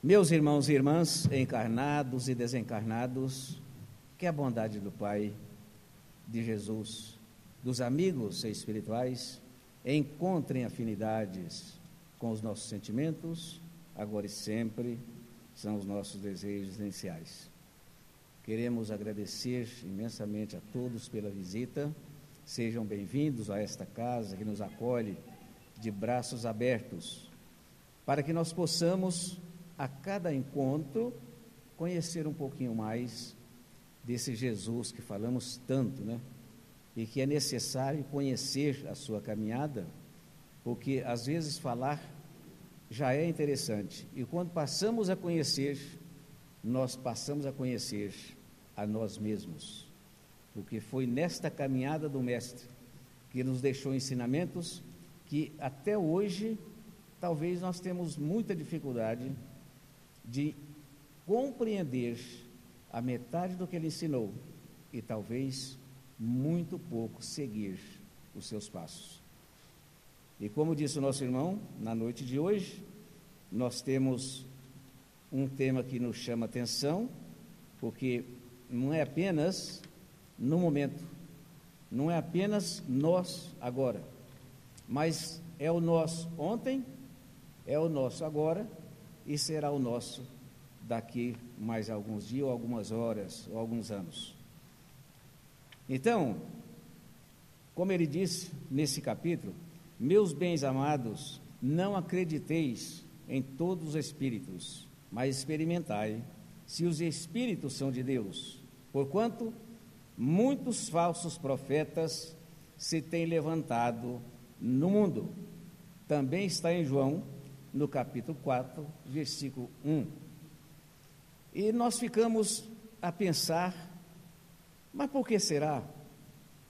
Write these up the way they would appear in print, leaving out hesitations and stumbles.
Meus irmãos e irmãs, encarnados e desencarnados, que a bondade do Pai, de Jesus, dos amigos espirituais, encontrem afinidades com os nossos sentimentos, agora e sempre, são os nossos desejos iniciais. Queremos agradecer imensamente a todos pela visita. Sejam bem-vindos a esta casa que nos acolhe de braços abertos, para que nós possamos, a cada encontro, conhecer um pouquinho mais desse Jesus que falamos tanto, né? E que é necessário conhecer a sua caminhada, porque às vezes falar já é interessante, e quando passamos a conhecer, nós passamos a conhecer a nós mesmos, porque foi nesta caminhada do Mestre que nos deixou ensinamentos que até hoje talvez nós temos muita dificuldade de compreender a metade do que ele ensinou e talvez muito pouco seguir os seus passos. E como disse o nosso irmão, na noite de hoje, nós temos um tema que nos chama atenção, porque não é apenas no momento, não é apenas nós agora, mas é o nosso ontem, é o nosso agora e será o nosso daqui mais alguns dias, ou algumas horas, ou alguns anos. Então, como ele disse nesse capítulo, meus bens amados, não acrediteis em todos os espíritos, mas experimentai se os espíritos são de Deus, porquanto muitos falsos profetas se têm levantado no mundo. Também está em João, no capítulo 4, versículo 1. E nós ficamos a pensar, mas por que será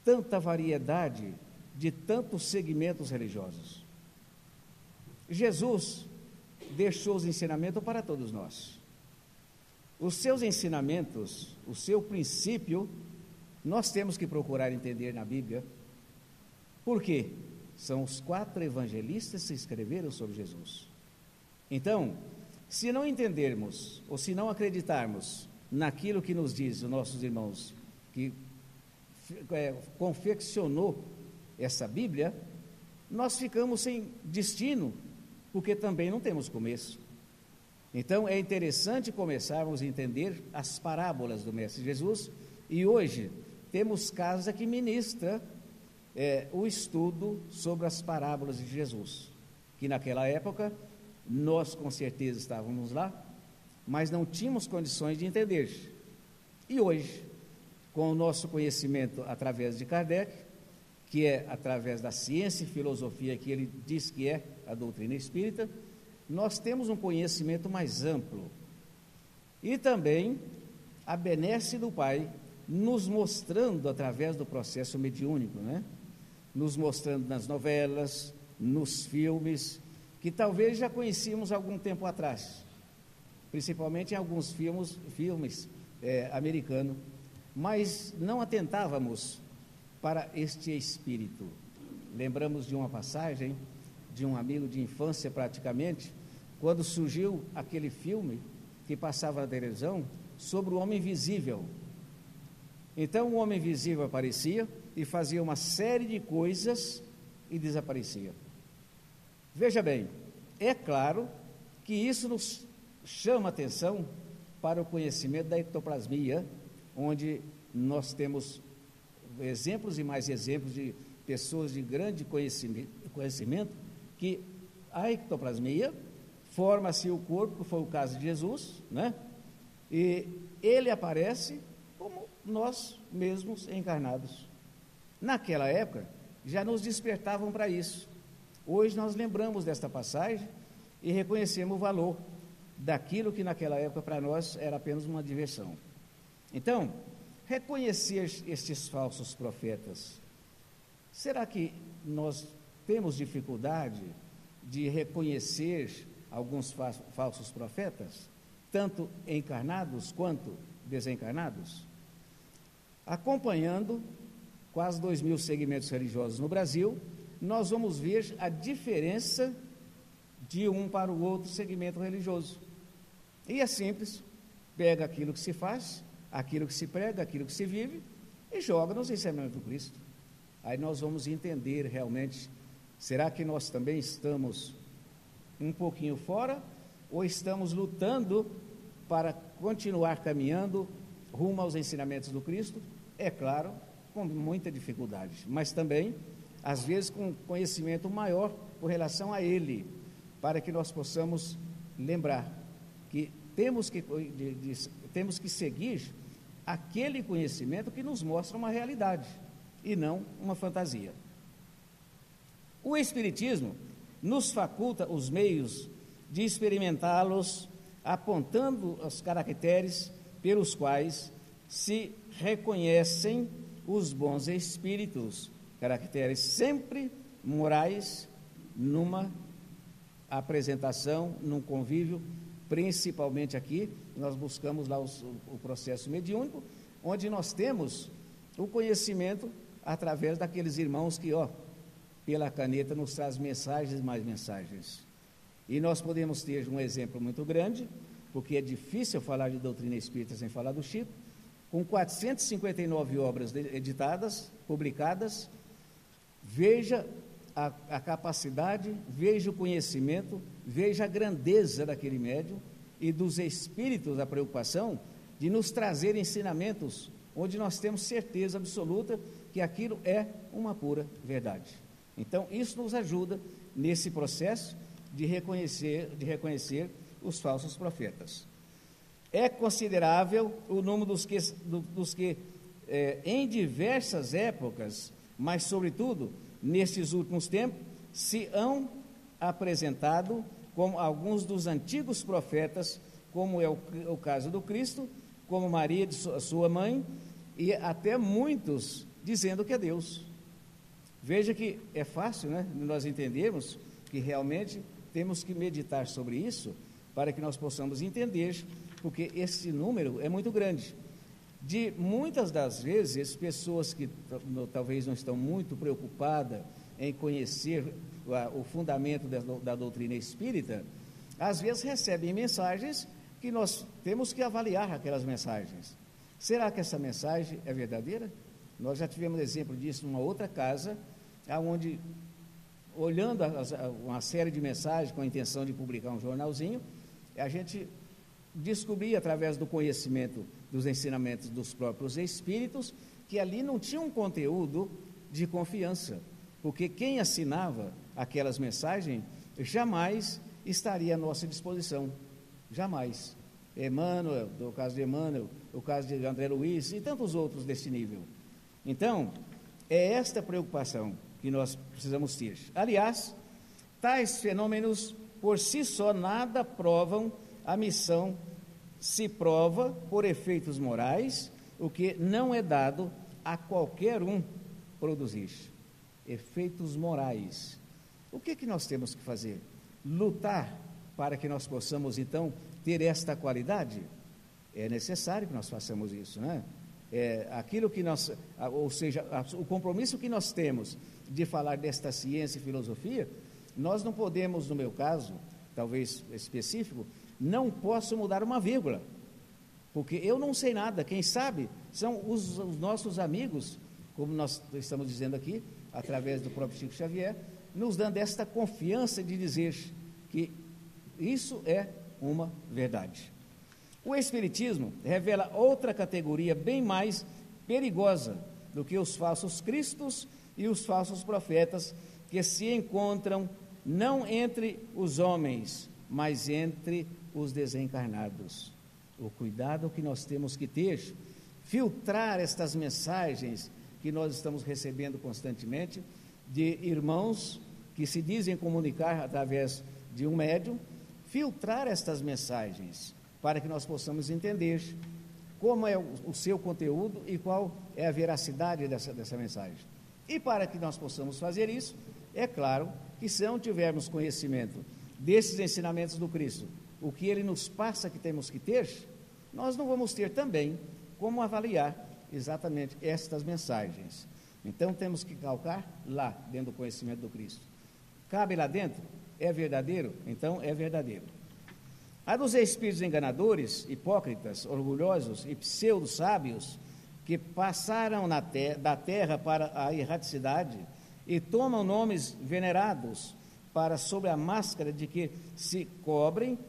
tanta variedade de tantos segmentos religiosos? Jesus deixou os ensinamentos para todos nós. Os seus ensinamentos, o seu princípio, nós temos que procurar entender na Bíblia. Por quê? São os 4 evangelistas que escreveram sobre Jesus. Então, se não entendermos, ou se não acreditarmos naquilo que nos diz os nossos irmãos, que confeccionou essa Bíblia, nós ficamos sem destino, porque também não temos começo. Então, é interessante começarmos a entender as parábolas do Mestre Jesus, e hoje temos casa que ministra o estudo sobre as parábolas de Jesus, que naquela época nós com certeza estávamos lá, mas não tínhamos condições de entender. E hoje, com o nosso conhecimento através de Kardec, que é através da ciência e filosofia que ele diz que é a doutrina espírita, nós temos um conhecimento mais amplo. E também a benesse do Pai nos mostrando através do processo mediúnico, né? Nos mostrando nas novelas, nos filmes, que talvez já conhecíamos algum tempo atrás, principalmente em alguns filmes americanos, mas não atentávamos para este espírito. Lembramos de uma passagem de um amigo de infância praticamente, quando surgiu aquele filme que passava na televisão sobre o homem invisível. Então o homem invisível aparecia e fazia uma série de coisas e desaparecia. Veja bem, é claro que isso nos chama atenção para o conhecimento da ectoplasmia, onde nós temos exemplos e mais exemplos de pessoas de grande conhecimento, que a ectoplasmia forma-se o corpo, foi o caso de Jesus, né? E ele aparece como nós mesmos encarnados. Naquela época, já nos despertavam para isso. Hoje nós lembramos desta passagem e reconhecemos o valor daquilo que naquela época para nós era apenas uma diversão. Então, reconhecer estes falsos profetas, será que nós temos dificuldade de reconhecer alguns falsos profetas, tanto encarnados quanto desencarnados? Acompanhando quase 2.000 segmentos religiosos no Brasil, nós vamos ver a diferença de um para o outro segmento religioso. E é simples, pega aquilo que se faz, aquilo que se prega, aquilo que se vive, e joga nos ensinamentos do Cristo. Aí nós vamos entender realmente, será que nós também estamos um pouquinho fora, ou estamos lutando para continuar caminhando rumo aos ensinamentos do Cristo? É claro, com muita dificuldade, mas também, às vezes, com conhecimento maior com relação a Ele, para que nós possamos lembrar que temos que seguir aquele conhecimento que nos mostra uma realidade, e não uma fantasia. O Espiritismo nos faculta os meios de experimentá-los, apontando os caracteres pelos quais se reconhecem os bons espíritos, caracteres sempre morais, numa apresentação, num convívio, principalmente aqui, nós buscamos lá o processo mediúnico, onde nós temos o conhecimento através daqueles irmãos que, pela caneta, nos traz mensagens e mais mensagens. E nós podemos ter um exemplo muito grande, porque é difícil falar de doutrina espírita sem falar do Chico, com 459 obras editadas, publicadas. Veja a capacidade, veja o conhecimento, veja a grandeza daquele médium e dos espíritos, a preocupação de nos trazer ensinamentos onde nós temos certeza absoluta que aquilo é uma pura verdade. Então, isso nos ajuda nesse processo de reconhecer os falsos profetas. É considerável o número dos que em diversas épocas, mas sobretudo nestes últimos tempos, se hão apresentado como alguns dos antigos profetas, como é o caso do Cristo, como Maria, sua mãe, e até muitos dizendo que é Deus. Veja que é fácil, né, nós entendermos que realmente temos que meditar sobre isso para que nós possamos entender, porque esse número é muito grande. De muitas das vezes, pessoas que talvez não estão muito preocupadas em conhecer o fundamento da doutrina espírita, às vezes recebem mensagens que nós temos que avaliar aquelas mensagens. Será que essa mensagem é verdadeira? Nós já tivemos exemplo disso numa outra casa, onde, olhando uma série de mensagens com a intenção de publicar um jornalzinho, a gente descobria, através do conhecimento dos ensinamentos dos próprios espíritos, que ali não tinha um conteúdo de confiança, porque quem assinava aquelas mensagens jamais estaria à nossa disposição, jamais. Emmanuel, o caso de Emmanuel, o caso de André Luiz e tantos outros desse nível. Então, é esta preocupação que nós precisamos ter. Aliás, tais fenômenos por si só nada provam a missão, se prova por efeitos morais, o que não é dado a qualquer um produzir. Efeitos morais. O que nós temos que fazer? Lutar para que nós possamos, então, ter esta qualidade? É necessário que nós façamos isso, né? Aquilo que nós, ou seja, o compromisso que nós temos de falar desta ciência e filosofia, nós não podemos, no meu caso, talvez específico, não posso mudar uma vírgula, porque eu não sei nada. Quem sabe são os nossos amigos, como nós estamos dizendo aqui, através do próprio Chico Xavier, nos dando esta confiança de dizer que isso é uma verdade. O Espiritismo revela outra categoria bem mais perigosa do que os falsos cristos e os falsos profetas, que se encontram não entre os homens, mas entre os desencarnados. O cuidado que nós temos que ter, filtrar estas mensagens que nós estamos recebendo constantemente, de irmãos que se dizem comunicar através de um médium, filtrar estas mensagens, para que nós possamos entender como é o seu conteúdo e qual é a veracidade dessa mensagem. E para que nós possamos fazer isso, é claro que se não tivermos conhecimento desses ensinamentos do Cristo, o que ele nos passa que temos que ter, nós não vamos ter também como avaliar exatamente estas mensagens. Então temos que calcar lá, dentro do conhecimento do Cristo. Cabe lá dentro? É verdadeiro? Então é verdadeiro. A dos espíritos enganadores, hipócritas, orgulhosos e pseudo-sábios, que passaram da terra para a erraticidade e tomam nomes venerados para, sob a máscara de que se cobrem,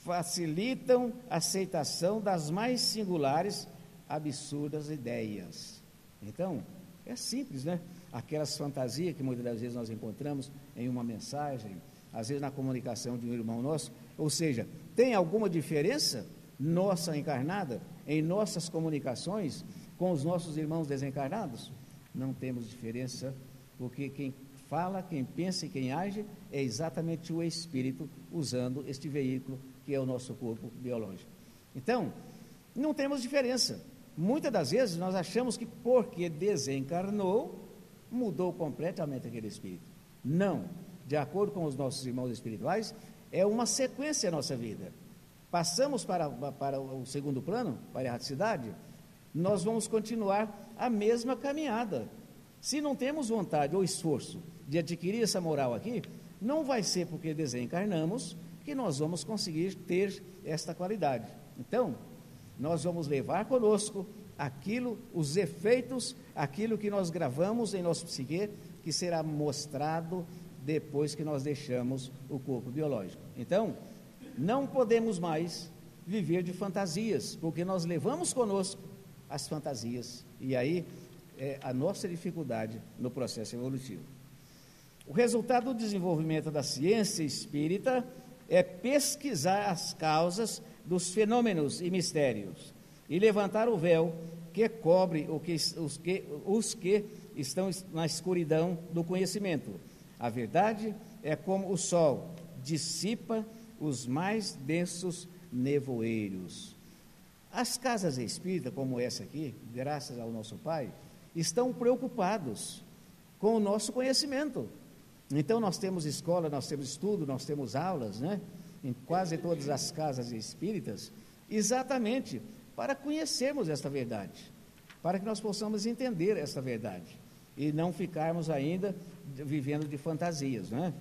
facilitam a aceitação das mais singulares, absurdas ideias. Então, é simples, né? Aquelas fantasias que muitas das vezes nós encontramos em uma mensagem, às vezes na comunicação de um irmão nosso, ou seja, tem alguma diferença nossa encarnada em nossas comunicações com os nossos irmãos desencarnados? Não temos diferença, porque quem fala, quem pensa e quem age é exatamente o espírito usando este veículo que é o nosso corpo biológico. Então, não temos diferença. Muitas das vezes nós achamos que porque desencarnou, mudou completamente aquele espírito. Não. De acordo com os nossos irmãos espirituais, é uma sequência a nossa vida. Passamos para o segundo plano, para a erraticidade, nós vamos continuar a mesma caminhada. Se não temos vontade ou esforço de adquirir essa moral aqui, não vai ser porque desencarnamos que nós vamos conseguir ter esta qualidade. Então, nós vamos levar conosco aquilo, os efeitos, aquilo que nós gravamos em nosso psique, que será mostrado depois que nós deixamos o corpo biológico. Então, não podemos mais viver de fantasias, porque nós levamos conosco as fantasias, e aí é a nossa dificuldade no processo evolutivo. O resultado do desenvolvimento da ciência espírita é pesquisar as causas dos fenômenos e mistérios e levantar o véu que cobre os que estão na escuridão do conhecimento. A verdade é como o sol, dissipa os mais densos nevoeiros. As casas espíritas, como essa aqui, graças ao nosso Pai, estão preocupados com o nosso conhecimento. Então nós temos escola, nós temos estudo, nós temos aulas, né? Em quase todas as casas espíritas, exatamente para conhecermos esta verdade, para que nós possamos entender esta verdade e não ficarmos ainda vivendo de fantasias, né?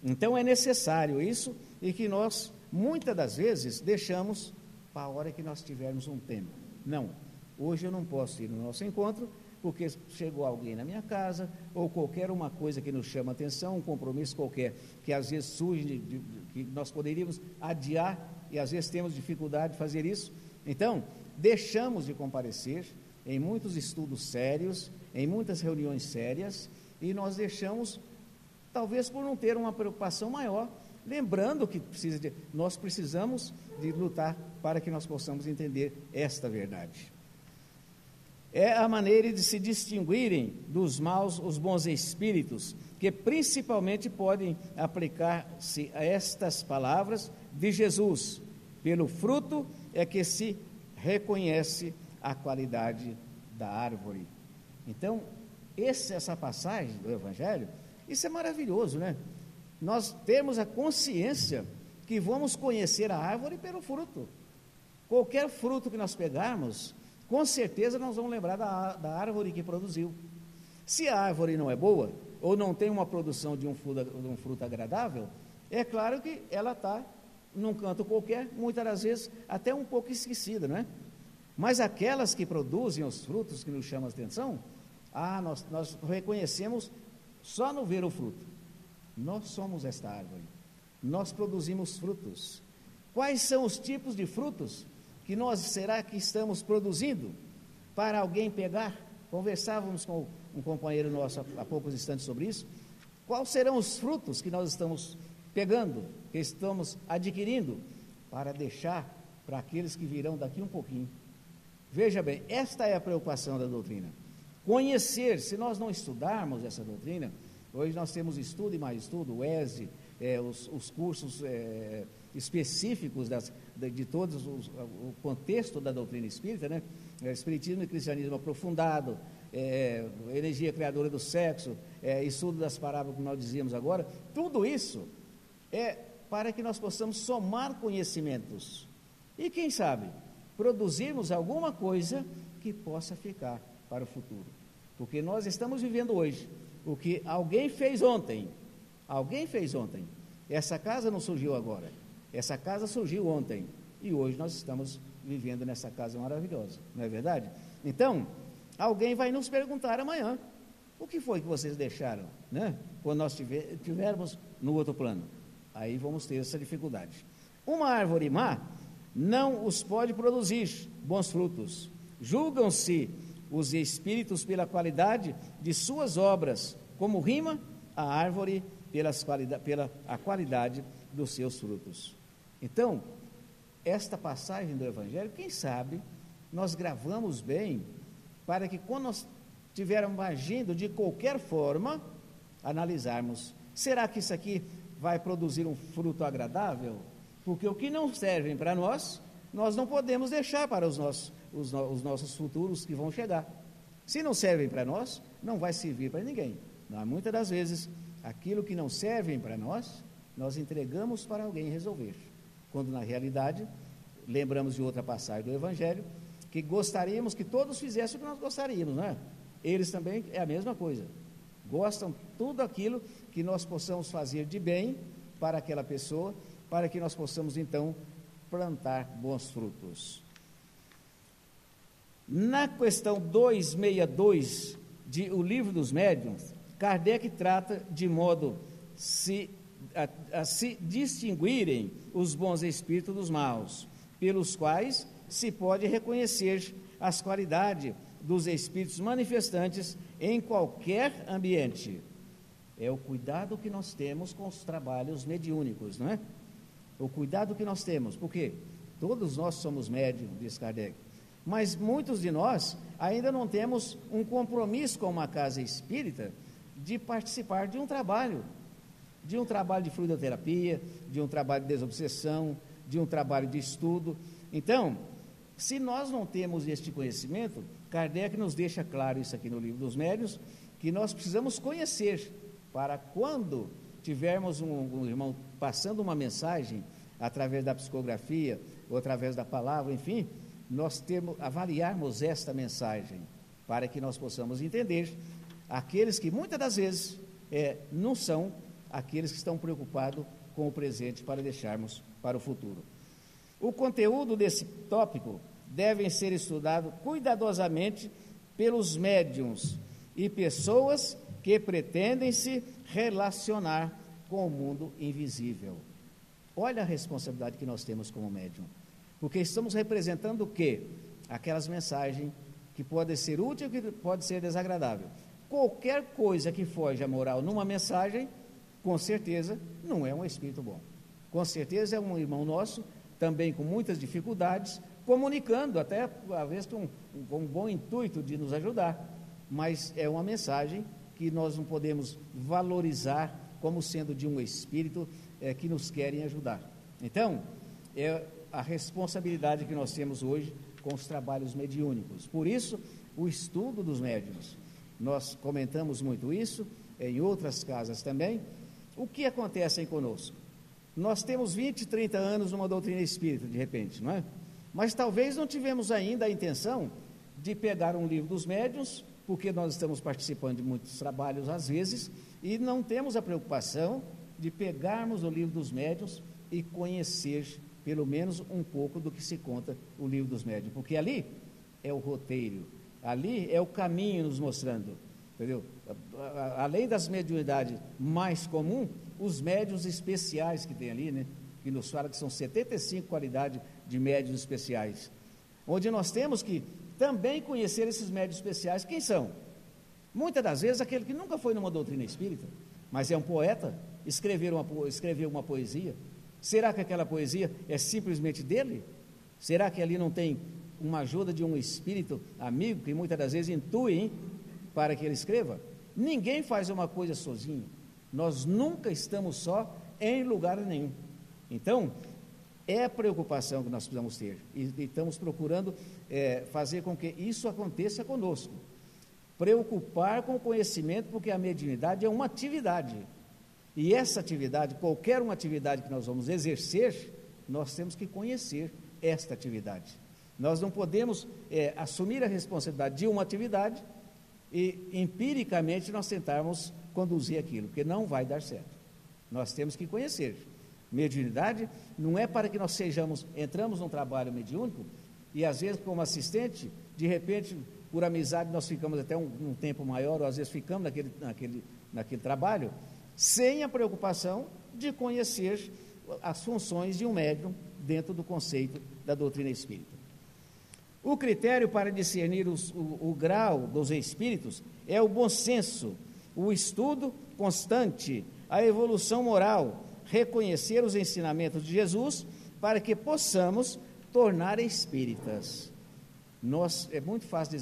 Então é necessário isso, e que nós, muitas das vezes, deixamos para a hora que nós tivermos um tempo. Não, hoje eu não posso ir no nosso encontro, porque chegou alguém na minha casa, ou qualquer uma coisa que nos chama a atenção, um compromisso qualquer, que às vezes surge, que nós poderíamos adiar, e às vezes temos dificuldade de fazer isso. Então, deixamos de comparecer em muitos estudos sérios, em muitas reuniões sérias, e nós deixamos, talvez por não ter uma preocupação maior, lembrando que nós precisamos de lutar para que nós possamos entender esta verdade. É a maneira de se distinguirem dos maus os bons espíritos, que principalmente podem aplicar-se a estas palavras de Jesus. Pelo fruto é que se reconhece a qualidade da árvore. Então, essa passagem do Evangelho, isso é maravilhoso, né? Nós temos a consciência que vamos conhecer a árvore pelo fruto. Qualquer fruto que nós pegarmos, com certeza nós vamos lembrar da árvore que produziu. Se a árvore não é boa, ou não tem uma produção de um fruto agradável, é claro que ela está num canto qualquer, muitas das vezes até um pouco esquecida, não é? Mas aquelas que produzem os frutos que nos chamam a atenção, nós reconhecemos só no ver o fruto. Nós somos esta árvore, nós produzimos frutos. Quais são os tipos de frutos que será que estamos produzindo para alguém pegar? Conversávamos com um companheiro nosso há poucos instantes sobre isso. Quais serão os frutos que nós estamos pegando, que estamos adquirindo, para deixar para aqueles que virão daqui um pouquinho? Veja bem, esta é a preocupação da doutrina. Conhecer, se nós não estudarmos essa doutrina, hoje nós temos estudo e mais estudo, o ESE, os cursos específicos de todos o contexto da doutrina espírita, né? Espiritismo e cristianismo aprofundado, energia criadora do sexo, estudo das parábolas, como nós dizíamos agora. Tudo isso é para que nós possamos somar conhecimentos e, quem sabe, produzirmos alguma coisa que possa ficar para o futuro, porque nós estamos vivendo hoje o que alguém fez ontem. Essa casa não surgiu agora, Essa casa surgiu ontem e hoje nós estamos vivendo nessa casa maravilhosa, não é verdade? Então, alguém vai nos perguntar amanhã, o que foi que vocês deixaram, né? Quando nós tivermos no outro plano, aí vamos ter essa dificuldade. Uma árvore má não os pode produzir bons frutos. Julgam-se os espíritos pela qualidade de suas obras, como rima a árvore pela a qualidade dos seus frutos. Então, esta passagem do Evangelho, quem sabe, nós gravamos bem, para que quando nós estivermos agindo de qualquer forma, analisarmos, será que isso aqui vai produzir um fruto agradável? Porque o que não serve para nós, nós não podemos deixar para os nossos futuros que vão chegar. Se não servem para nós, não vai servir para ninguém. Muitas das vezes, aquilo que não servem para nós, nós entregamos para alguém resolver. Quando na realidade, lembramos de outra passagem do Evangelho, que gostaríamos que todos fizessem o que nós gostaríamos, não é? Eles também é a mesma coisa. Gostam tudo aquilo que nós possamos fazer de bem para aquela pessoa, para que nós possamos então plantar bons frutos. Na questão 262 de O Livro dos Médiuns, Kardec trata de modo a se distinguirem os bons espíritos dos maus, pelos quais se pode reconhecer as qualidades dos espíritos manifestantes em qualquer ambiente. É o cuidado que nós temos com os trabalhos mediúnicos, não é? O cuidado que nós temos, porque todos nós somos médium, diz Kardec, mas muitos de nós ainda não temos um compromisso com uma casa espírita de participar de um trabalho de fluidoterapia, de um trabalho de desobsessão, de um trabalho de estudo. Então, se nós não temos este conhecimento, Kardec nos deixa claro isso aqui no Livro dos Médiuns, que nós precisamos conhecer, para quando tivermos um irmão passando uma mensagem, através da psicografia, ou através da palavra, enfim, nós avaliarmos esta mensagem, para que nós possamos entender aqueles que muitas das vezes não são aqueles que estão preocupados com o presente para deixarmos para o futuro. O conteúdo desse tópico deve ser estudado cuidadosamente pelos médiuns e pessoas que pretendem se relacionar com o mundo invisível. Olha a responsabilidade que nós temos como médium, porque estamos representando o quê? Aquelas mensagens que podem ser úteis e que podem ser desagradáveis. Qualquer coisa que foge à moral numa mensagem, com certeza não é um espírito bom. Com certeza é um irmão nosso, também com muitas dificuldades, comunicando, até às vezes com um bom intuito de nos ajudar, mas é uma mensagem que nós não podemos valorizar como sendo de um espírito que nos querem ajudar. Então, é a responsabilidade que nós temos hoje com os trabalhos mediúnicos. Por isso, o estudo dos médiuns. Nós comentamos muito isso, em outras casas também. O que acontece aí conosco? Nós temos 20, 30 anos numa doutrina espírita, de repente, não é? Mas talvez não tivemos ainda a intenção de pegar um livro dos médiuns, porque nós estamos participando de muitos trabalhos às vezes, e não temos a preocupação de pegarmos o livro dos médiuns e conhecer pelo menos um pouco do que se conta o livro dos médiuns, porque ali é o roteiro, ali é o caminho nos mostrando, entendeu? Além das mediunidades mais comuns, os médiuns especiais que tem ali, né? Que nos fala que são 75 qualidades de médiuns especiais, onde nós temos que também conhecer esses médiuns especiais. Quem são? Muitas das vezes aquele que nunca foi numa doutrina espírita, mas é um poeta, escreveu uma poesia. Será que aquela poesia é simplesmente dele? Será que ali não tem uma ajuda de um espírito amigo que muitas das vezes intui para que ele escreva? Ninguém faz uma coisa sozinho. Nós nunca estamos só em lugar nenhum. Então, é a preocupação que nós precisamos ter, e estamos procurando fazer com que isso aconteça conosco. Preocupar com o conhecimento, porque a mediunidade é uma atividade, e essa atividade, qualquer uma atividade que nós vamos exercer, nós temos que conhecer esta atividade. Nós não podemos assumir a responsabilidade de uma atividade e empiricamente nós tentarmos conduzir aquilo, porque não vai dar certo. Nós temos que conhecer. Mediunidade não é para que nós entramos num trabalho mediúnico e às vezes como assistente, de repente, por amizade, nós ficamos até um tempo maior, ou às vezes ficamos naquele trabalho, sem a preocupação de conhecer as funções de um médium dentro do conceito da doutrina espírita. O critério para discernir o grau dos espíritos é o bom senso, o estudo constante, a evolução moral, reconhecer os ensinamentos de Jesus para que possamos tornar espíritas. É muito fácil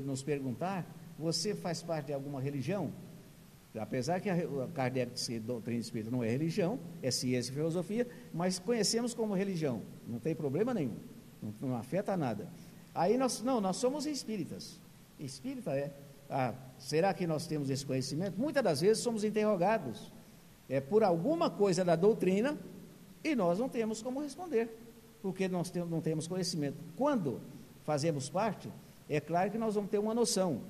nos perguntar: você faz parte de alguma religião? Apesar que a Kardec diz que a doutrina espírita não é religião, é ciência e filosofia, mas conhecemos como religião, não tem problema nenhum, não afeta nada. Aí nós somos espíritas. Espírita será que nós temos esse conhecimento? Muitas das vezes somos interrogados por alguma coisa da doutrina e nós não temos como responder, porque nós não temos conhecimento. Quando fazemos parte, é claro que nós vamos ter uma noção,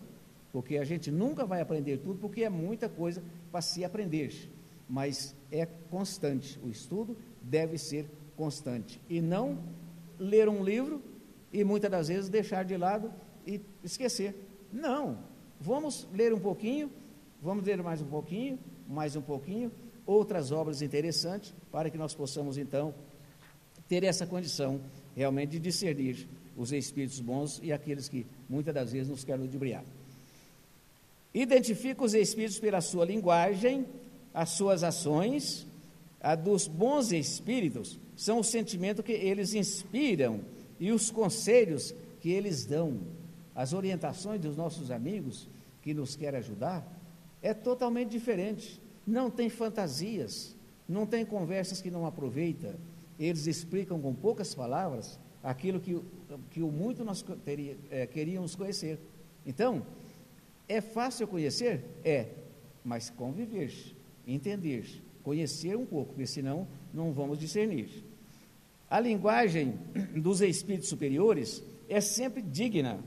porque a gente nunca vai aprender tudo, porque é muita coisa para se aprender, mas é constante, o estudo deve ser constante, e não ler um livro e muitas das vezes deixar de lado e esquecer. Não, vamos ler um pouquinho, vamos ler mais um pouquinho, outras obras interessantes, para que nós possamos então ter essa condição realmente de discernir os espíritos bons e aqueles que muitas das vezes nos querem ludibriar. Identifica os espíritos pela sua linguagem, as suas ações. A dos bons espíritos são o sentimento que eles inspiram e os conselhos que eles dão. As orientações dos nossos amigos que nos querem ajudar é totalmente diferente. Não tem fantasias, não tem conversas que não aproveita. Eles explicam com poucas palavras aquilo que o muito nós queríamos conhecer. Então, é fácil conhecer? Mas conviver, entender, conhecer um pouco, porque senão não vamos discernir. A linguagem dos espíritos superiores é sempre digna,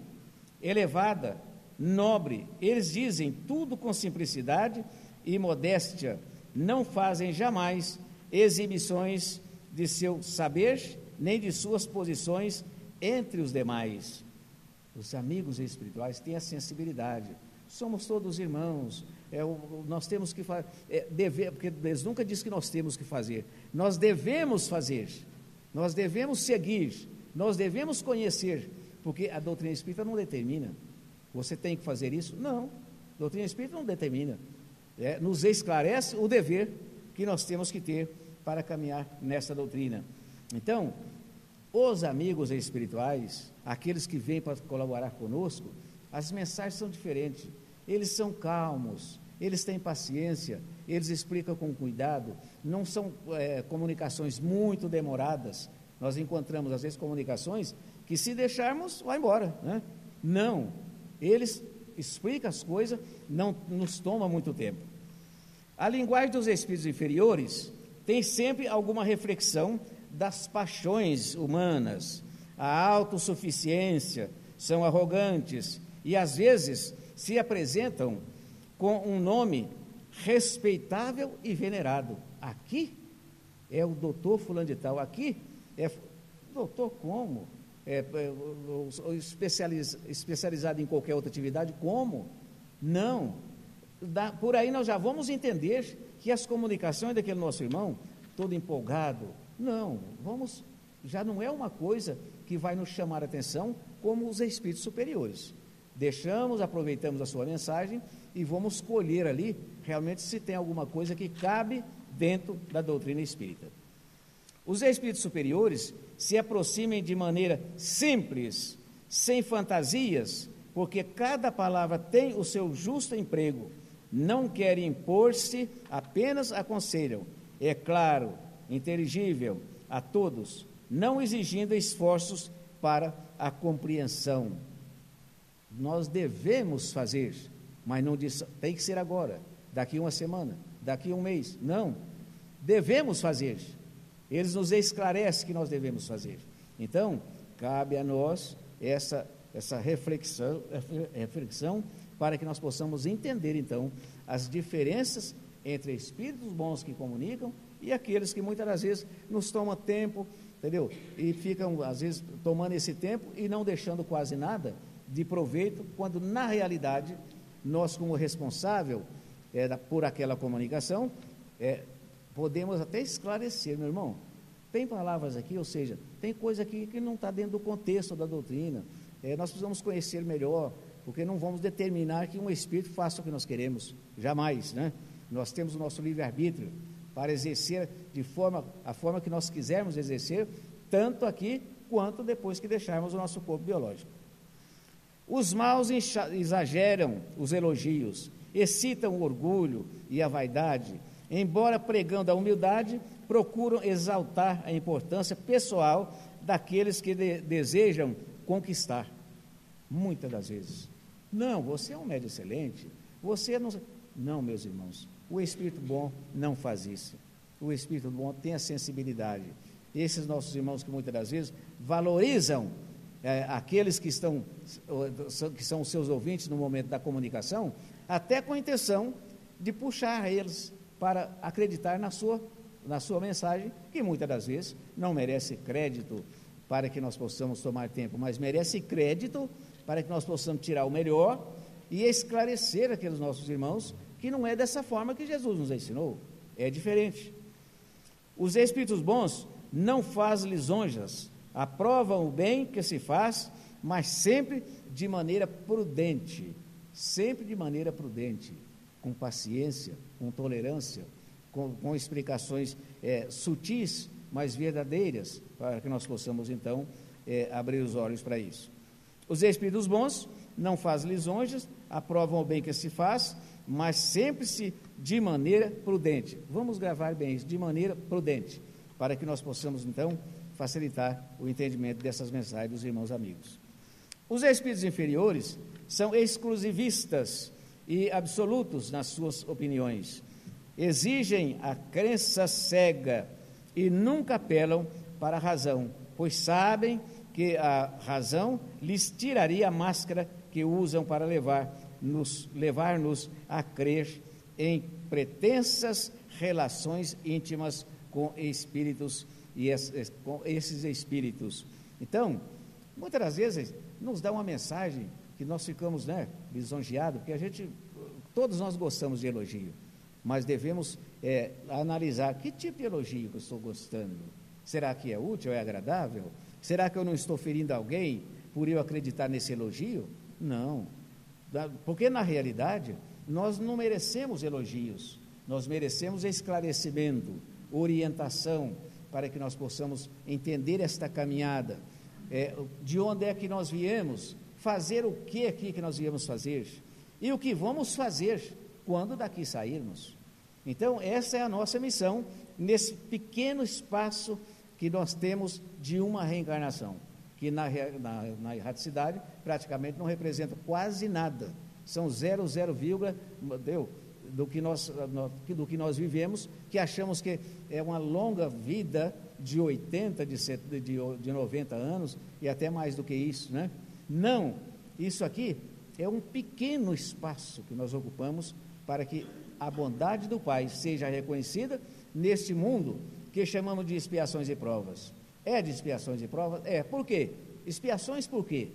elevada, nobre. Eles dizem tudo com simplicidade e modéstia, não fazem jamais exibições de seu saber, nem de suas posições entre os demais. Os amigos espirituais têm a sensibilidade, somos todos irmãos, nós temos que fazer, porque eles nunca dizem que nós temos que fazer, nós devemos fazer, nós devemos seguir, nós devemos conhecer, porque a doutrina espírita não determina, você tem que fazer isso? Não, a doutrina espírita não determina, nos esclarece o dever que nós temos que ter para caminhar nessa doutrina. Então, os amigos espirituais, aqueles que vêm para colaborar conosco, as mensagens são diferentes, eles são calmos, eles têm paciência, eles explicam com cuidado, não são comunicações muito demoradas. Nós encontramos às vezes comunicações que, se deixarmos, vai embora, né? Não, eles explicam as coisas, não nos toma muito tempo. A linguagem dos espíritos inferiores tem sempre alguma reflexão das paixões humanas, a autossuficiência, são arrogantes e às vezes se apresentam com um nome respeitável e venerado. Aqui é o doutor fulano de tal, aqui é doutor como? Especializado em qualquer outra atividade, como? Não, por aí nós já vamos entender que as comunicações daquele nosso irmão, todo empolgado, já não é uma coisa que vai nos chamar a atenção como os espíritos superiores. Aproveitamos a sua mensagem e vamos colher ali, realmente, se tem alguma coisa que cabe dentro da doutrina espírita. Os espíritos superiores se aproximem de maneira simples, sem fantasias, porque cada palavra tem o seu justo emprego, não querem impor-se, apenas aconselham, é claro, inteligível a todos, não exigindo esforços para a compreensão. Nós devemos fazer, mas não tem que ser agora, daqui uma semana, daqui um mês, não, devemos fazer, eles nos esclarecem que nós devemos fazer. Então, cabe a nós essa reflexão para que nós possamos entender então as diferenças entre espíritos bons que comunicam e aqueles que muitas das vezes nos tomam tempo, entendeu? E ficam, às vezes, tomando esse tempo e não deixando quase nada de proveito, quando, na realidade, nós, como responsável por aquela comunicação, podemos até esclarecer, meu irmão, tem palavras aqui, ou seja, tem coisa aqui que não está dentro do contexto da doutrina, nós precisamos conhecer melhor, porque não vamos determinar que um espírito faça o que nós queremos, jamais, né? Nós temos o nosso livre-arbítrio para exercer a forma que nós quisermos exercer, tanto aqui quanto depois que deixarmos o nosso corpo biológico. Os maus exageram os elogios, excitam o orgulho e a vaidade, embora pregando a humildade, procuram exaltar a importância pessoal daqueles que desejam conquistar. Muitas das vezes. Não, você é um médium excelente, você não... Não, meus irmãos, o Espírito bom não faz isso. O Espírito bom tem a sensibilidade. Esses nossos irmãos que muitas das vezes valorizam aqueles que são os seus ouvintes no momento da comunicação, até com a intenção de puxar eles para acreditar na sua mensagem, que muitas das vezes não merece crédito para que nós possamos tomar tempo, mas merece crédito para que nós possamos tirar o melhor e esclarecer aqueles nossos irmãos que não é dessa forma que Jesus nos ensinou, é diferente. Os espíritos bons não fazem lisonjas, aprovam o bem que se faz, mas sempre de maneira prudente, com paciência, com tolerância, com explicações sutis, mas verdadeiras, para que nós possamos então abrir os olhos para isso. Os espíritos bons não fazem lisonjas, aprovam o bem que se faz, mas sempre de maneira prudente. Vamos gravar bem isso, de maneira prudente, para que nós possamos então facilitar o entendimento dessas mensagens dos irmãos amigos. Os espíritos inferiores são exclusivistas e absolutos nas suas opiniões, exigem a crença cega e nunca apelam para a razão, pois sabem que a razão lhes tiraria a máscara que usam para levar-nos a crer em pretensas relações íntimas com espíritos e com esses espíritos. Então, muitas das vezes nos dá uma mensagem que nós ficamos, lisonjeados, porque todos nós gostamos de elogio, mas devemos analisar que tipo de elogio que eu estou gostando. Será que é útil, é agradável? Será que eu não estou ferindo alguém por eu acreditar nesse elogio? Não, porque na realidade nós não merecemos elogios, nós merecemos esclarecimento, orientação, para que nós possamos entender esta caminhada, de onde é que nós viemos, fazer o que aqui que nós viemos fazer, e o que vamos fazer quando daqui sairmos. Então essa é a nossa missão, nesse pequeno espaço que nós temos de uma reencarnação, que na erraticidade praticamente não representa quase nada, são 0, do que nós vivemos, que achamos que é uma longa vida de 80, de 90 anos, e até mais do que isso, né? Não, isso aqui é um pequeno espaço que nós ocupamos para que a bondade do Pai seja reconhecida neste mundo que chamamos de expiações e provas. É de expiações e provas? Por quê? Expiações por quê?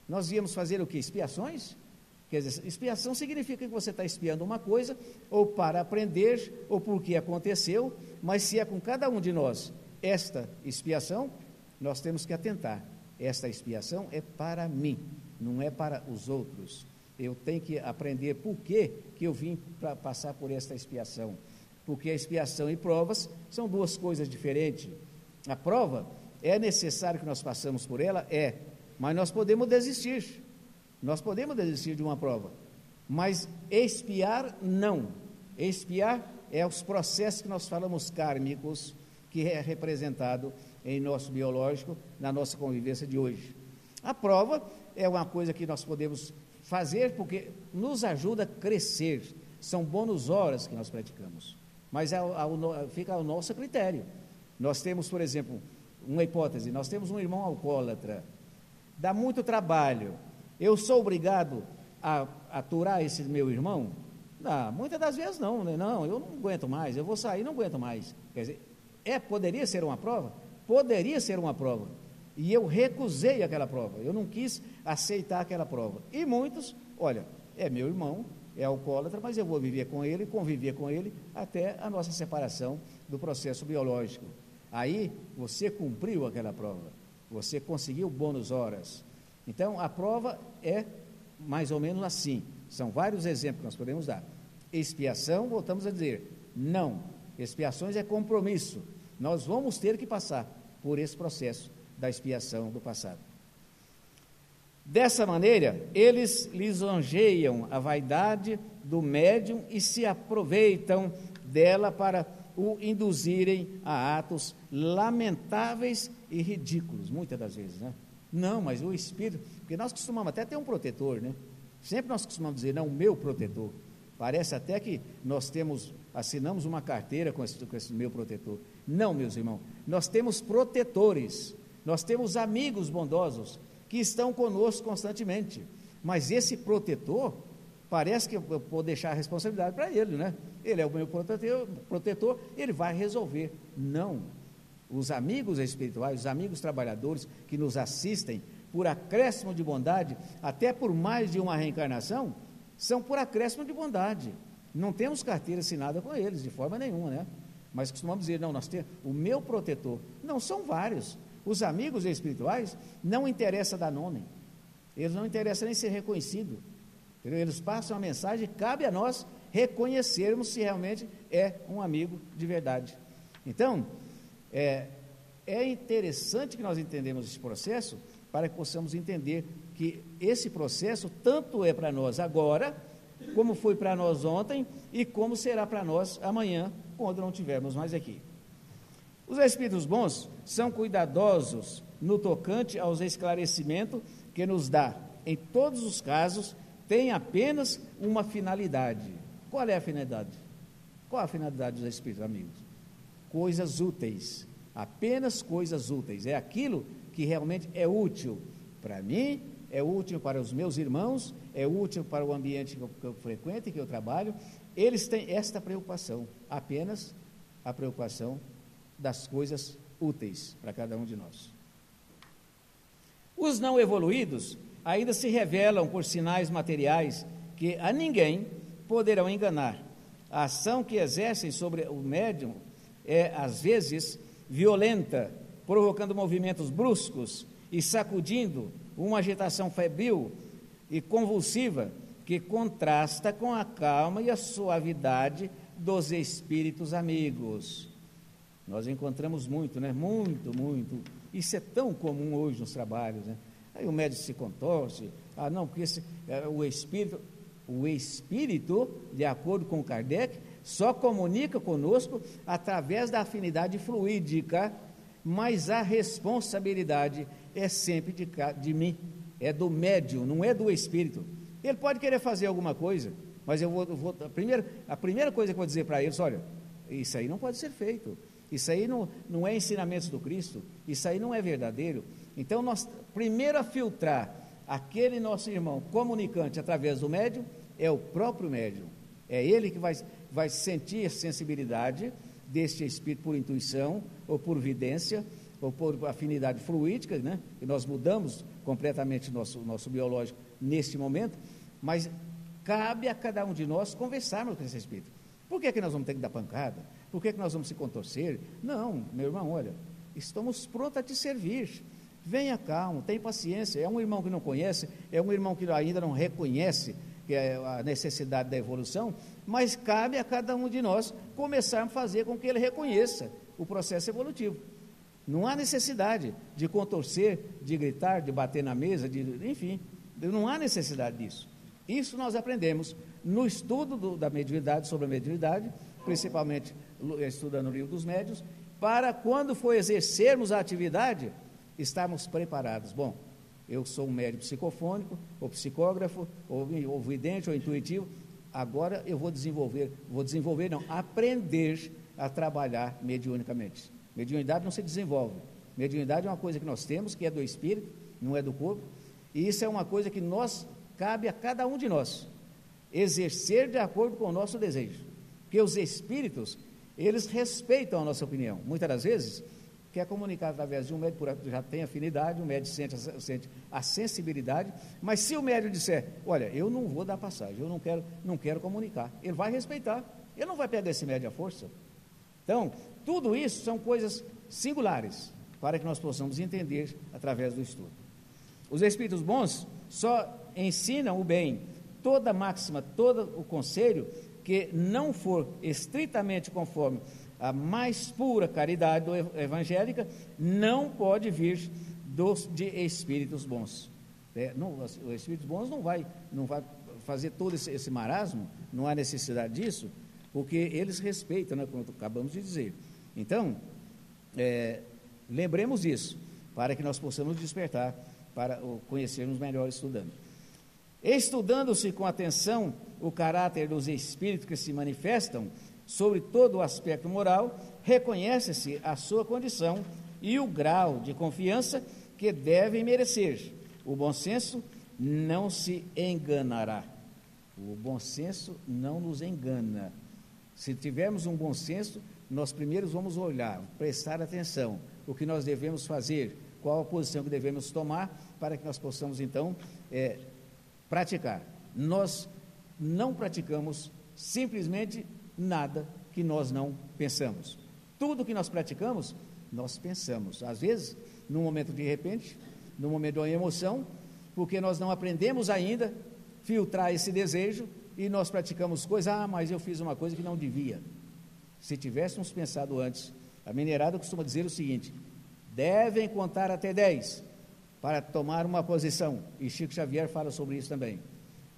Nós íamos fazer o quê? Expiações? Quer dizer, expiação significa que você está expiando uma coisa, ou para aprender, ou porque aconteceu, mas se é com cada um de nós esta expiação, nós temos que atentar. Esta expiação é para mim, não é para os outros. Eu tenho que aprender por que eu vim para passar por esta expiação. Porque a expiação e provas são duas coisas diferentes. A prova, é necessário que nós passemos por ela? Mas nós podemos desistir. Nós podemos desistir de uma prova. Mas expiar, não. Expiar é os processos que nós falamos kármicos, que é representado em nosso biológico, na nossa convivência de hoje. A prova é uma coisa que nós podemos fazer porque nos ajuda a crescer. São bônus horas que nós praticamos. Mas fica ao nosso critério. Nós temos, por exemplo, uma hipótese, nós temos um irmão alcoólatra, dá muito trabalho, eu sou obrigado a aturar esse meu irmão? Não, muitas das vezes não, né? Não, eu não aguento mais, eu vou sair, não aguento mais. Quer dizer, poderia ser uma prova? Poderia ser uma prova. E eu recusei aquela prova, eu não quis aceitar aquela prova. E muitos, olha, é meu irmão, é alcoólatra, mas eu vou viver com ele, conviver com ele, até a nossa separação do processo biológico. Aí, você cumpriu aquela prova, você conseguiu bônus horas. Então, a prova é mais ou menos assim. São vários exemplos que nós podemos dar. Expiação, voltamos a dizer, não. Expiações é compromisso. Nós vamos ter que passar por esse processo da expiação do passado. Dessa maneira, eles lisonjeiam a vaidade do médium e se aproveitam dela para o induzirem a atos lamentáveis e ridículos, muitas das vezes, né? Não, mas o espírito, porque nós costumamos até ter um protetor, né? Sempre nós costumamos dizer, não, o meu protetor. Parece até que nós assinamos uma carteira com esse meu protetor. Não, meus irmãos, nós temos protetores, nós temos amigos bondosos que estão conosco constantemente, mas esse protetor, parece que eu vou deixar a responsabilidade para ele, né? Ele é o meu protetor, ele vai resolver. Não, os amigos espirituais, os amigos trabalhadores que nos assistem, por acréscimo de bondade, até por mais de uma reencarnação, são por acréscimo de bondade. Não temos carteira assinada com eles, de forma nenhuma, né? Mas costumamos dizer, não, nós temos o meu protetor. Não, são vários. Os amigos espirituais não interessa dar nome, eles não interessam nem ser reconhecidos. Eles passam a mensagem, cabe a nós reconhecermos se realmente é um amigo de verdade. Então, é interessante que nós entendamos esse processo, para que possamos entender que esse processo tanto é para nós agora, como foi para nós ontem, e como será para nós amanhã, quando não tivermos mais aqui. Os espíritos bons são cuidadosos no tocante aos esclarecimentos que nos dá. Em todos os casos, tem apenas uma finalidade. Qual é a finalidade? Qual a finalidade dos espíritos, amigos? Coisas úteis, apenas coisas úteis. É aquilo que realmente é útil para mim, é útil para os meus irmãos, é útil para o ambiente que eu frequento e que eu trabalho. Eles têm esta preocupação, apenas a preocupação das coisas úteis para cada um de nós. Os não evoluídos ainda se revelam por sinais materiais que a ninguém poderão enganar. A ação que exercem sobre o médium é, às vezes, violenta, provocando movimentos bruscos e sacudindo uma agitação febril e convulsiva que contrasta com a calma e a suavidade dos espíritos amigos. Nós encontramos muito, né? Muito. Isso é tão comum hoje nos trabalhos, né? Aí o médico se contorce, não, porque o espírito, de acordo com Kardec, só comunica conosco através da afinidade fluídica, mas a responsabilidade é sempre de mim, é do médium, não é do espírito. Ele pode querer fazer alguma coisa, mas a primeira coisa que eu vou dizer para eles, olha, isso aí não pode ser feito, isso aí não é ensinamentos do Cristo, isso aí não é verdadeiro. Então, nós primeiro a filtrar aquele nosso irmão comunicante através do médium, é o próprio médium, é ele que vai sentir a sensibilidade deste espírito por intuição, ou por vidência, ou por afinidade fluídica, né? E nós mudamos completamente nosso biológico neste momento, mas cabe a cada um de nós conversarmos com esse espírito. Por que nós vamos ter que dar pancada? Por que nós vamos se contorcer? Não, meu irmão, olha, estamos prontos a te servir. Venha calmo, tenha paciência. É um irmão que não conhece, é um irmão que ainda não reconhece que é a necessidade da evolução, mas cabe a cada um de nós começarmos a fazer com que ele reconheça o processo evolutivo. Não há necessidade de contorcer, de gritar, de bater na mesa, enfim, não há necessidade disso. Isso nós aprendemos no estudo da mediunidade, sobre a mediunidade, principalmente estudando o livro dos médiuns, para quando for exercermos a atividade, estarmos preparados. Bom, eu sou um médium psicofônico, ou psicógrafo, ou vidente, ou intuitivo, agora eu aprender a trabalhar mediunicamente. Mediunidade não se desenvolve, mediunidade é uma coisa que nós temos, que é do espírito, não é do corpo, e isso é uma coisa que cabe a cada um de nós, exercer de acordo com o nosso desejo, porque os espíritos, eles respeitam a nossa opinião. Muitas das vezes, quer comunicar através de um médium, já tem afinidade, o médium sente a sensibilidade, mas se o médium disser, olha, eu não vou dar passagem, eu não quero comunicar, ele vai respeitar, ele não vai pegar esse médium à força. Então, tudo isso são coisas singulares, para que nós possamos entender através do estudo. Os espíritos bons só ensinam o bem. Toda máxima, todo o conselho que não for estritamente conforme a mais pura caridade evangélica, não pode vir de espíritos bons. Os espíritos bons não vai fazer todo esse marasmo, não há necessidade disso, porque eles respeitam, né, como acabamos de dizer. Então, lembremos isso, para que nós possamos despertar, para o conhecermos melhor estudando. Estudando-se com atenção o caráter dos espíritos que se manifestam sobre todo o aspecto moral, reconhece-se a sua condição e o grau de confiança que devem merecer. O bom senso não se enganará. O bom senso não nos engana. Se tivermos um bom senso, nós primeiro vamos olhar, prestar atenção, o que nós devemos fazer, qual a posição que devemos tomar, para que nós possamos, então, praticar. Nós não praticamos simplesmente nada que nós não pensamos. Tudo que nós praticamos, nós pensamos. Às vezes, num momento de repente, num momento de uma emoção, porque nós não aprendemos ainda filtrar esse desejo e nós praticamos coisas, mas eu fiz uma coisa que não devia. Se tivéssemos pensado antes, a minerada costuma dizer o seguinte: devem contar até 10 para tomar uma posição, e Chico Xavier fala sobre isso também.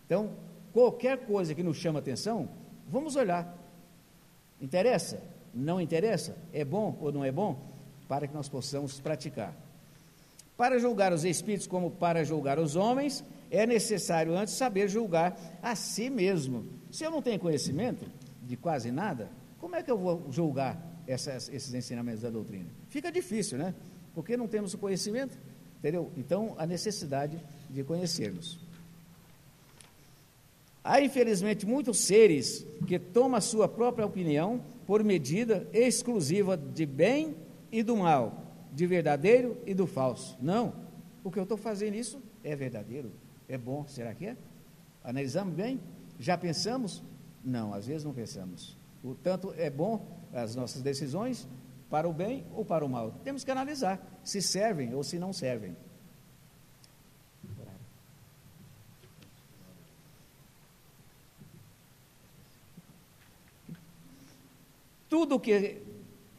Então, qualquer coisa que nos chama atenção, vamos olhar. Interessa? Não interessa? É bom ou não é bom? Para que nós possamos praticar. Para julgar os espíritos como para julgar os homens, é necessário antes saber julgar a si mesmo. Se eu não tenho conhecimento de quase nada, como é que eu vou julgar esses ensinamentos da doutrina? Fica difícil, né? Porque não temos o conhecimento, entendeu? Então, a necessidade de conhecermos. Há, infelizmente, muitos seres que tomam a sua própria opinião por medida exclusiva de bem e do mal, de verdadeiro e do falso. Não, o que eu estou fazendo isso é verdadeiro, é bom, será que é? Analisamos bem? Já pensamos? Não, às vezes não pensamos. Portanto, é bom as nossas decisões para o bem ou para o mal. Temos que analisar se servem ou se não servem. Tudo que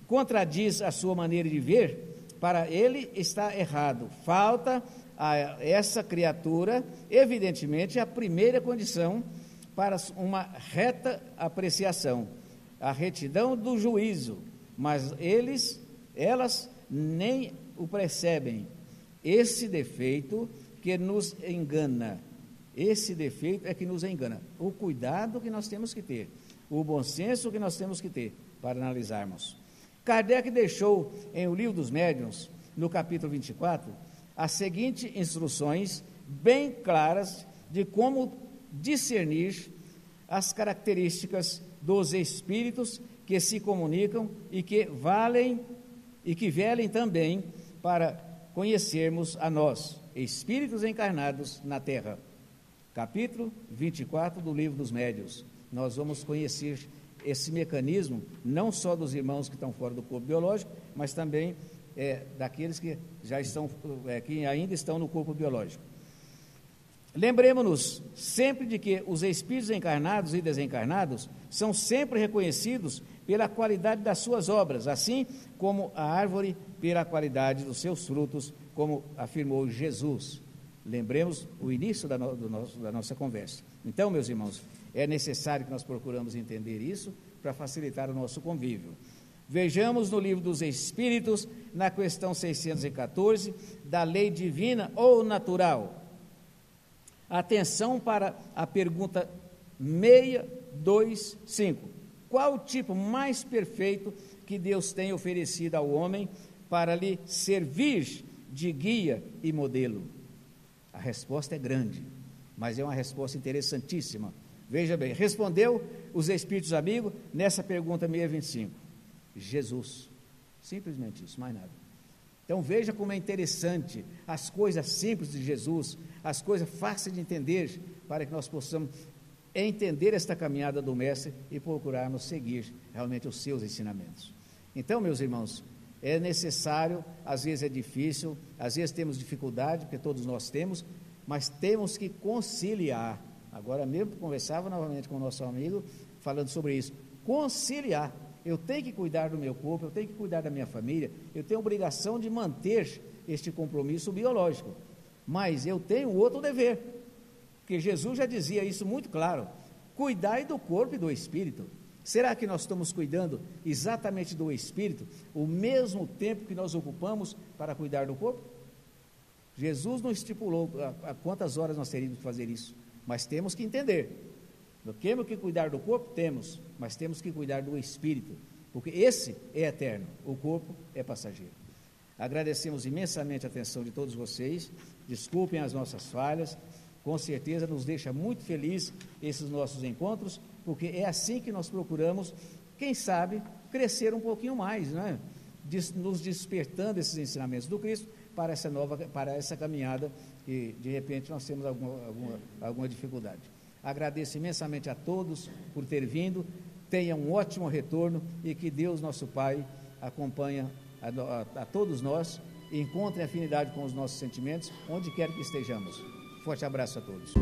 contradiz a sua maneira de ver, para ele está errado. Falta a essa criatura, evidentemente, a primeira condição para uma reta apreciação, a retidão do juízo, mas elas nem o percebem. Esse defeito que nos engana, esse defeito é que nos engana. O cuidado que nós temos que ter, o bom senso que nós temos que ter para analisarmos. Kardec deixou em O Livro dos Médiuns, no capítulo 24, as seguintes instruções bem claras de como discernir as características dos espíritos que se comunicam e que velem também para conhecermos a nós, espíritos encarnados na Terra. Capítulo 24 do Livro dos Médiuns. Nós vamos conhecer esse mecanismo, não só dos irmãos que estão fora do corpo biológico, mas também daqueles que já estão, que ainda estão no corpo biológico. Lembremos-nos sempre de que os espíritos encarnados e desencarnados são sempre reconhecidos pela qualidade das suas obras, assim como a árvore pela qualidade dos seus frutos, como afirmou Jesus. Lembremos o início da nossa conversa. Então, meus irmãos, é necessário que nós procuramos entender isso para facilitar o nosso convívio. Vejamos no Livro dos Espíritos, na questão 614, da lei divina ou natural. Atenção para a pergunta 625. Qual o tipo mais perfeito que Deus tem oferecido ao homem para lhe servir de guia e modelo? A resposta é grande, mas é uma resposta interessantíssima, Veja bem, respondeu os espíritos amigos nessa pergunta 625. Jesus. Simplesmente isso, mais nada. Então veja como é interessante as coisas simples de Jesus, as coisas fáceis de entender, para que nós possamos entender esta caminhada do Mestre e procurarmos seguir realmente os seus ensinamentos. Então, meus irmãos, é necessário, às vezes é difícil, às vezes temos dificuldade, porque todos nós temos, mas temos que conciliar. Agora mesmo conversava novamente com o nosso amigo, falando sobre isso, conciliar. Eu tenho que cuidar do meu corpo, eu tenho que cuidar da minha família, eu tenho a obrigação de manter este compromisso biológico, mas eu tenho outro dever, porque Jesus já dizia isso muito claro: cuidai do corpo e do espírito. Será que nós estamos cuidando exatamente do espírito, o mesmo tempo que nós ocupamos para cuidar do corpo? Jesus não estipulou a quantas horas nós teríamos que fazer isso, mas temos que entender. Temos que cuidar do corpo? Temos, mas temos que cuidar do espírito, porque esse é eterno, o corpo é passageiro. Agradecemos imensamente a atenção de todos vocês, desculpem as nossas falhas, com certeza nos deixa muito feliz esses nossos encontros, porque é assim que nós procuramos, quem sabe, crescer um pouquinho mais, não é? Nos despertando esses ensinamentos do Cristo para essa caminhada, que de repente nós temos alguma dificuldade. Agradeço imensamente a todos por ter vindo, tenham um ótimo retorno e que Deus, nosso Pai, acompanhe a todos nós e encontre afinidade com os nossos sentimentos, onde quer que estejamos. Forte abraço a todos.